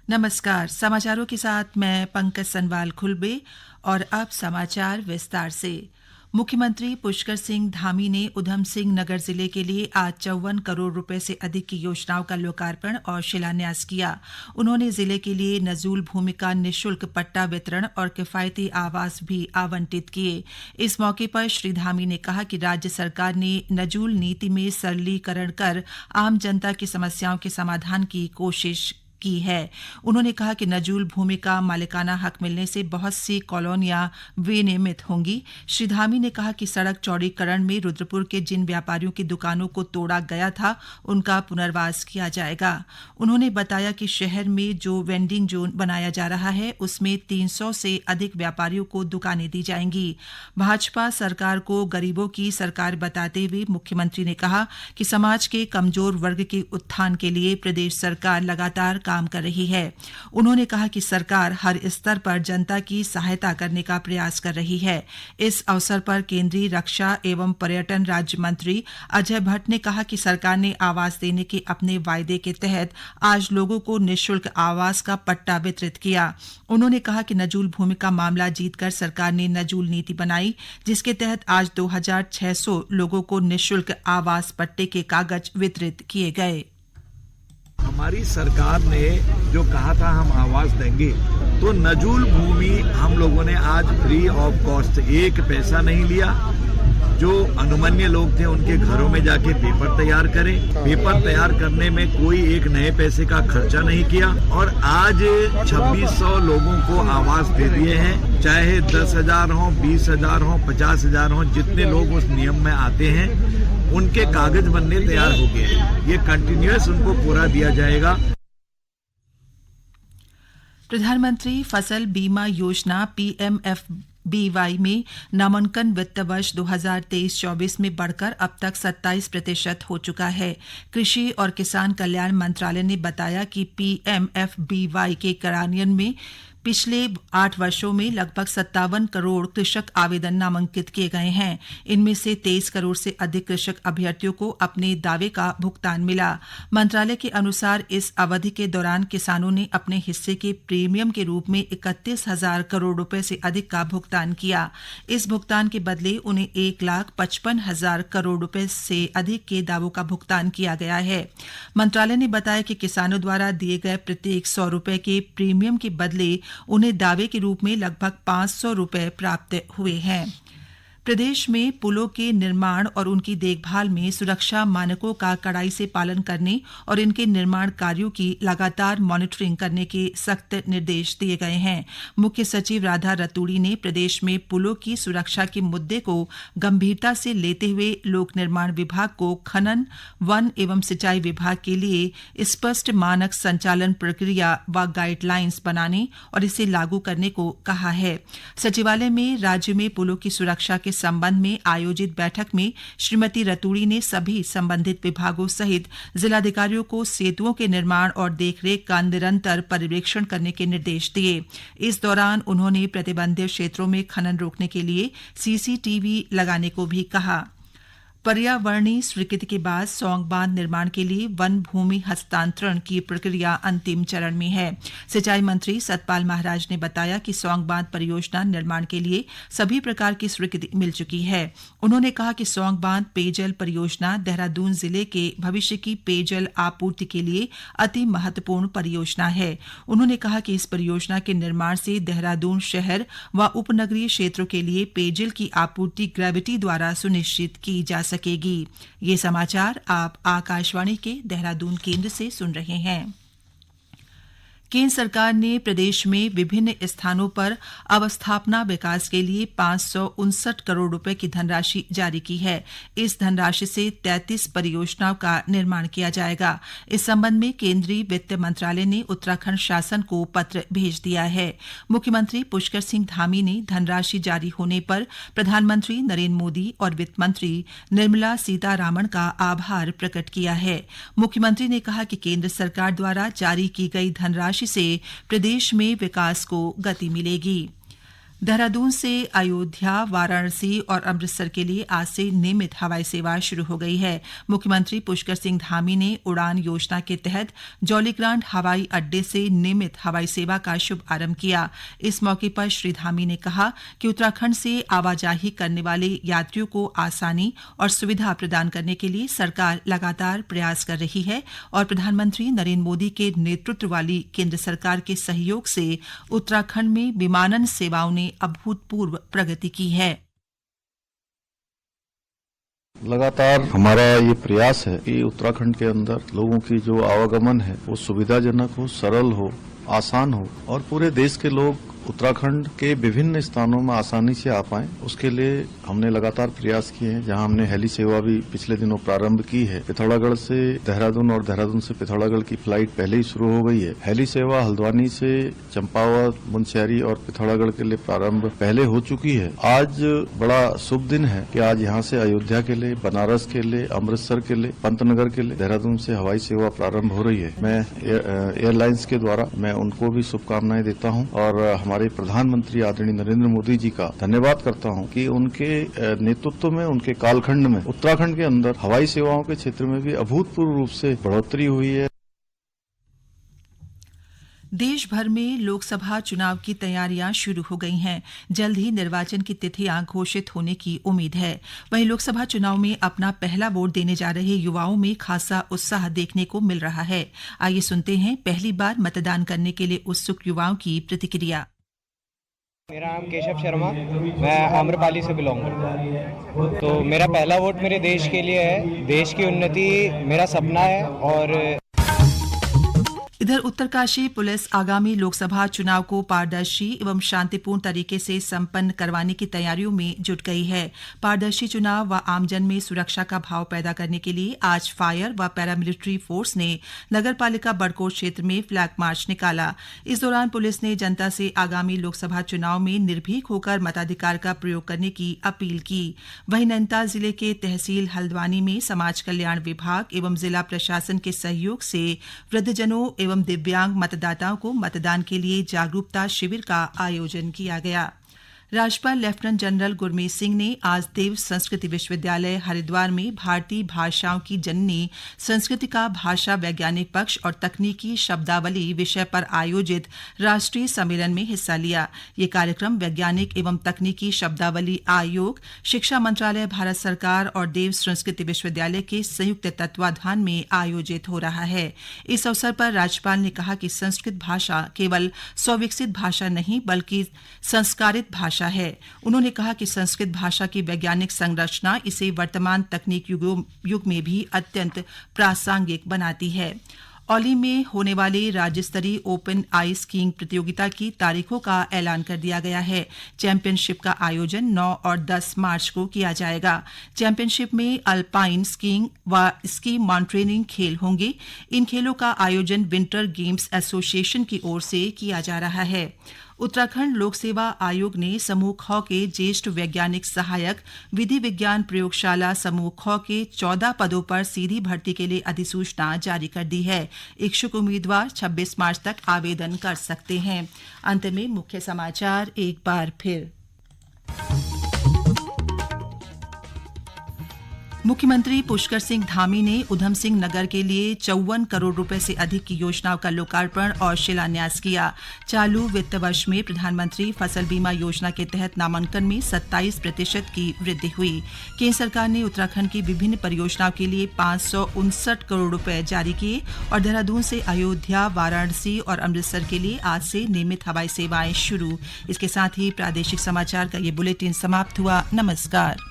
नमस्कार, समाचारों के साथ मैं पंकज सनवाल खुलबे। और अब समाचार विस्तार से। मुख्यमंत्री पुष्कर सिंह धामी ने उधम सिंह नगर जिले के लिए आज 54 करोड़ रुपए से अधिक की योजनाओं का लोकार्पण और शिलान्यास किया। उन्होंने जिले के लिए नजूल भूमि का निःशुल्क पट्टा वितरण और किफायती आवास भी आवंटित किए। इस मौके पर श्री धामी ने कहा कि राज्य सरकार ने नजूल नीति में सरलीकरण कर आम जनता की समस्याओं के समाधान की कोशिश की है। उन्होंने कहा कि नजूल भूमि का मालिकाना हक मिलने से बहुत सी कॉलोनियां विनियमित होंगी। श्री धामी ने कहा कि सड़क चौड़ीकरण में रुद्रपुर के जिन व्यापारियों की दुकानों को तोड़ा गया था, उनका पुनर्वास किया जाएगा। उन्होंने बताया कि शहर में जो वेंडिंग जोन बनाया जा रहा है, उसमें 300 से अधिक व्यापारियों को दुकानें दी जाएंगी। भाजपा सरकार को गरीबों की सरकार बताते हुए मुख्यमंत्री ने कहा कि समाज के कमजोर वर्ग के उत्थान के लिए प्रदेश सरकार लगातार काम कर रही है। उन्होंने कहा कि सरकार हर स्तर पर जनता की सहायता करने का प्रयास कर रही है। इस अवसर पर केंद्रीय रक्षा एवं पर्यटन राज्य मंत्री अजय भट्ट ने कहा कि सरकार ने आवास देने के अपने वायदे के तहत आज लोगों को निःशुल्क आवास का पट्टा वितरित किया। उन्होंने कहा कि नजूल भूमि का मामला जीतकर सरकार ने नजूल नीति बनाई, जिसके तहत आज 2600 लोगों को निःशुल्क आवास पट्टे के कागज वितरित किए गए। हमारी सरकार ने जो कहा था हम आवास देंगे, तो नजूल भूमि हम लोगों ने आज फ्री ऑफ कॉस्ट, एक पैसा नहीं लिया। जो अनुमन्य लोग थे उनके घरों में जाके पेपर तैयार करें। पेपर तैयार करने में कोई एक नए पैसे का खर्चा नहीं किया और आज 2600 लोगों को आवास दे दिए हैं। चाहे 10,000 हो, 20,000 हो, 50,000 हो, जितने लोग उस नियम में आते हैं उनके कागज बनने तैयार हो गए। ये कंटिन्यूअस उनको पूरा दिया जाएगा। प्रधानमंत्री फसल बीमा योजना PMFBY में नामांकन वित्त वर्ष 2023-24 में बढ़कर अब तक 27% हो चुका है। कृषि और किसान कल्याण मंत्रालय ने बताया कि PMFBY के कार्यान्वयन में पिछले 8 वर्षों में लगभग 57 करोड़ कृषक आवेदन नामांकित किए गए हैं। इनमें से 23 करोड़ से अधिक कृषक अभ्यर्थियों को अपने दावे का भुगतान मिला। मंत्रालय के अनुसार इस अवधि के दौरान किसानों ने अपने हिस्से के प्रीमियम के रूप में 31,000 करोड़ रुपए से अधिक का भुगतान किया। इस भुगतान के बदले उन्हें 1,55,000 करोड़ रुपए से अधिक के दावों का भुगतान किया गया है। मंत्रालय ने बताया कि किसानों द्वारा दिए गए प्रत्येक 100 रुपए के प्रीमियम के बदले उन्हें दावे के रूप में लगभग 500 रुपए प्राप्त हुए हैं। प्रदेश में पुलों के निर्माण और उनकी देखभाल में सुरक्षा मानकों का कड़ाई से पालन करने और इनके निर्माण कार्यों की लगातार मॉनिटरिंग करने के सख्त निर्देश दिए गए हैं। मुख्य सचिव राधा रतूड़ी ने प्रदेश में पुलों की सुरक्षा के मुद्दे को गंभीरता से लेते हुए लोक निर्माण विभाग को खनन, वन एवं सिंचाई विभाग के लिए स्पष्ट मानक संचालन प्रक्रिया व गाइडलाइंस बनाने और इसे लागू करने को कहा है। सचिवालय में राज्य में पुलों की सुरक्षा के संबंध में आयोजित बैठक में श्रीमती रतूड़ी ने सभी संबंधित विभागों सहित जिलाधिकारियों को सेतुओं के निर्माण और देखरेख का निरंतर पर्यवेक्षण करने के निर्देश दिए। इस दौरान उन्होंने प्रतिबंधित क्षेत्रों में खनन रोकने के लिए CCTV लगाने को भी कहा। पर्यावरणीय स्वीकृति के बाद सौंग बांध निर्माण के लिए वन भूमि हस्तांतरण की प्रक्रिया अंतिम चरण में है। सिंचाई मंत्री सतपाल महाराज ने बताया कि सौंग बांध परियोजना निर्माण के लिए सभी प्रकार की स्वीकृति मिल चुकी है। उन्होंने कहा कि सौंग बांध पेयजल परियोजना देहरादून जिले के भविष्य की पेयजल आपूर्ति के लिए अति महत्वपूर्ण परियोजना है। उन्होंने कहा कि इस परियोजना के निर्माण से देहरादून शहर व उपनगरीय क्षेत्रों के लिए पेयजल की आपूर्ति ग्रेविटी द्वारा सुनिश्चित की जा सकेगी। ये समाचार आप आकाशवाणी के देहरादून केंद्र से सुन रहे हैं। केंद्र सरकार ने प्रदेश में विभिन्न स्थानों पर अवस्थापना विकास के लिए 559 करोड़ रुपए की धनराशि जारी की है। इस धनराशि से 33 परियोजनाओं का निर्माण किया जाएगा। इस संबंध में केंद्रीय वित्त मंत्रालय ने उत्तराखंड शासन को पत्र भेज दिया है। मुख्यमंत्री पुष्कर सिंह धामी ने धनराशि जारी होने पर प्रधानमंत्री नरेंद्र मोदी और वित्त मंत्री निर्मला सीतारामन का आभार प्रकट किया है। मुख्यमंत्री ने कहा कि केंद्र सरकार द्वारा जारी की गई धनराशि से प्रदेश में विकास को गति मिलेगी। देहरादून से अयोध्या, वाराणसी और अमृतसर के लिए आज से नियमित हवाई सेवा शुरू हो गई है। मुख्यमंत्री पुष्कर सिंह धामी ने उड़ान योजना के तहत जौलीग्रांट हवाई अड्डे से नियमित हवाई सेवा का शुभ आरंभ किया। इस मौके पर श्री धामी ने कहा कि उत्तराखंड से आवाजाही करने वाले यात्रियों को आसानी और सुविधा प्रदान करने के लिए सरकार लगातार प्रयास कर रही है और प्रधानमंत्री नरेंद्र मोदी के नेतृत्व वाली केंद्र सरकार के सहयोग से उत्तराखंड में विमानन सेवाओं ने अभूतपूर्व प्रगति की है। लगातार हमारा ये प्रयास है कि उत्तराखंड के अंदर लोगों की जो आवागमन है वो सुविधाजनक हो, सरल हो, आसान हो और पूरे देश के लोग उत्तराखंड के विभिन्न स्थानों में आसानी से आ पाएं। उसके लिए हमने लगातार प्रयास किए हैं, जहां हमने हेली सेवा भी पिछले दिनों प्रारंभ की है। पिथौरागढ़ से देहरादून और देहरादून से पिथौरागढ़ की फ्लाइट पहले ही शुरू हो गई है। हेली सेवा हल्द्वानी से चंपावत, मुनस्यारी और पिथौरागढ़ के लिए प्रारंभ पहले हो चुकी है। आज बड़ा शुभ दिन है कि आज यहाँ से अयोध्या के लिए, बनारस के लिए, अमृतसर के लिए, पंतनगर के लिए देहरादून से हवाई सेवा प्रारंभ हो रही है। मैं एयरलाइंस के द्वारा मैं उनको भी शुभकामनाएं देता हूँ और हमारे प्रधानमंत्री आदरणीय नरेंद्र मोदी जी का धन्यवाद करता हूं कि उनके नेतृत्व में, उनके कालखंड में उत्तराखंड के अंदर हवाई सेवाओं के क्षेत्र में भी अभूतपूर्व रूप से बढ़ोतरी हुई है। देश भर में लोकसभा चुनाव की तैयारियां शुरू हो गई हैं। जल्द ही निर्वाचन की तिथियां घोषित होने की उम्मीद है। वहीं लोकसभा चुनाव में अपना पहला वोट देने जा रहे युवाओं में खासा उत्साह देखने को मिल रहा है। आइए सुनते हैं पहली बार मतदान करने के लिए उत्सुक युवाओं की प्रतिक्रिया। मेरा नाम केशव शर्मा, मैं आम्रपाली से बिलोंग करता हूँ। तो मेरा पहला वोट मेरे देश के लिए है। देश की उन्नति मेरा सपना है। और इधर उत्तरकाशी पुलिस आगामी लोकसभा चुनाव को पारदर्शी एवं शांतिपूर्ण तरीके से संपन्न करवाने की तैयारियों में जुट गई है। पारदर्शी चुनाव व आमजन में सुरक्षा का भाव पैदा करने के लिए आज फायर व पैरामिलिट्री फोर्स ने नगरपालिका बड़कोट क्षेत्र में फ्लैग मार्च निकाला। इस दौरान पुलिस ने जनता से आगामी लोकसभा चुनाव में निर्भीक होकर मताधिकार का प्रयोग करने की अपील की। वहीं नैनीताल जिले के तहसील हल्द्वानी में समाज कल्याण विभाग एवं जिला प्रशासन के सहयोग से वृद्धजनों एवं दिव्यांग मतदाताओं को मतदान के लिए जागरूकता शिविर का आयोजन किया गया। राज्यपाल लेफ्टिनेंट जनरल गुरमीत सिंह ने आज देव संस्कृति विश्वविद्यालय हरिद्वार में भारतीय भाषाओं की जननी संस्कृति का भाषा वैज्ञानिक पक्ष और तकनीकी शब्दावली विषय पर आयोजित राष्ट्रीय सम्मेलन में हिस्सा लिया। ये कार्यक्रम वैज्ञानिक एवं तकनीकी शब्दावली आयोग, शिक्षा मंत्रालय, भारत सरकार और देव संस्कृति विश्वविद्यालय के संयुक्त तत्वाधान में आयोजित हो रहा है। इस अवसर पर राज्यपाल ने कहा कि संस्कृत भाषा केवल स्वविकसित भाषा नहीं बल्कि संस्कारित भाषा है। उन्होंने कहा कि संस्कृत भाषा की वैज्ञानिक संरचना इसे वर्तमान तकनीक युग में भी अत्यंत प्रासंगिक बनाती है। औली में होने वाले राज्य स्तरीय ओपन आइस स्कीइंग प्रतियोगिता की तारीखों का ऐलान कर दिया गया है। चैंपियनशिप का आयोजन 9 और 10 मार्च को किया जाएगा। चैंपियनशिप में अल्पाइन स्कीइंग व स्की माउंटेनियरिंग खेल होंगे। इन खेलों का आयोजन विंटर गेम्स एसोसिएशन की ओर से किया जा रहा है। उत्तराखंड लोक सेवा आयोग ने समूह ख के ज्येष्ठ वैज्ञानिक सहायक विधि विज्ञान प्रयोगशाला समूह ख के 14 पदों पर सीधी भर्ती के लिए अधिसूचना जारी कर दी है। इच्छुक उम्मीदवार 26 मार्च तक आवेदन कर सकते हैं। अंत में मुख्य समाचार एक बार फिर। मुख्यमंत्री पुष्कर सिंह धामी ने उधम सिंह नगर के लिए 54 करोड़ रुपए से अधिक की योजनाओं का लोकार्पण और शिलान्यास किया। चालू वित्त वर्ष में प्रधानमंत्री फसल बीमा योजना के तहत नामांकन में 27% की वृद्धि हुई। केंद्र सरकार ने उत्तराखंड की विभिन्न परियोजनाओं के लिए 559 करोड़ रुपए जारी किए और देहरादून से अयोध्या, वाराणसी और अमृतसर के लिए आज से नियमित हवाई सेवाएं शुरू। इसके साथ ही प्रादेशिक समाचार का ये बुलेटिन समाप्त हुआ। नमस्कार।